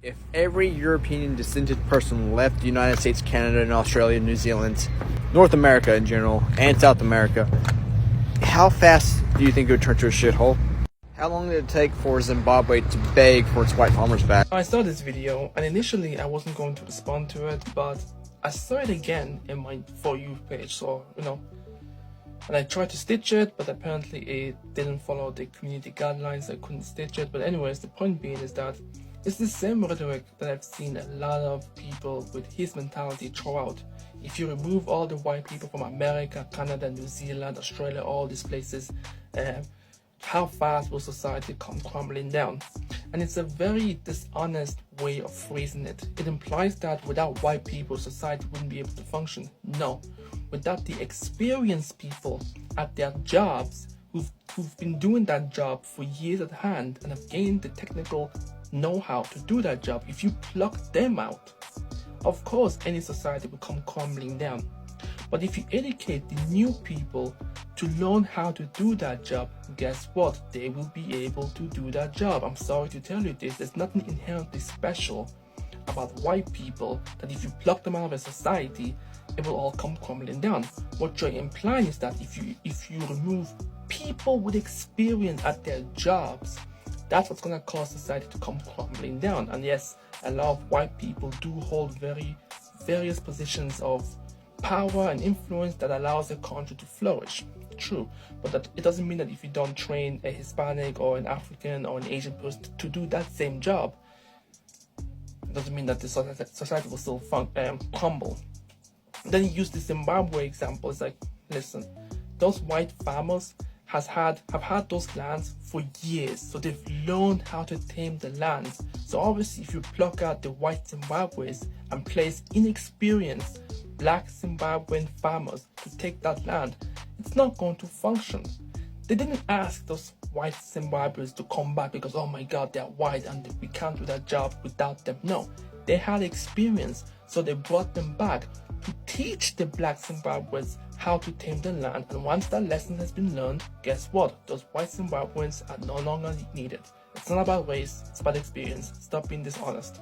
If every European descended person left the United States, Canada, and Australia, New Zealand, North America in general, and South America, how fast do you think it would turn to a shithole? How long did it take for Zimbabwe to beg for its white farmers back? I saw this video and initially I wasn't going to respond to it, but I saw it again in my For You page, so and I tried to stitch it, but apparently it didn't follow the community guidelines. I couldn't stitch it. But anyways, the point being is that it's the same rhetoric that I've seen a lot of people with his mentality throw out. If you remove all the white people from America, Canada, New Zealand, Australia, all these places, how fast will society come crumbling down? And it's a very dishonest way of phrasing it. It implies that without white people, society wouldn't be able to function. No, without the experienced people at their jobs, who've been doing that job for years at hand and have gained the technical know-how to do that job, if you pluck them out, of course any society will come crumbling down. But if you educate the new people to learn how to do that job, guess what? They will be able to do that job. I'm sorry to tell you this, there's nothing inherently special about white people that if you pluck them out of a society, it will all come crumbling down. What you're implying is that if you remove people with experience at their jobs, that's what's going to cause society to come crumbling down. And yes, a lot of white people do hold various positions of power and influence that allows a country to flourish. True, but that it doesn't mean that if you don't train a Hispanic or an African or an Asian person to do that same job, it doesn't mean that the society will still crumble. Then you use the Zimbabwe example. It's like, listen, those white farmers have had those lands for years, so they've learned how to tame the lands. So obviously, if you pluck out the white Zimbabweans and place inexperienced black Zimbabwean farmers to take that land, it's not going to function. They didn't ask those white Zimbabweans to come back because, oh my god, they're white and we can't do that job without them. No, they had experience, so they brought them back to teach the black Zimbabweans how to tame the land. And once that lesson has been learned, guess what? Those white Zimbabweans are no longer needed. It's not about race, it's about experience. Stop being dishonest.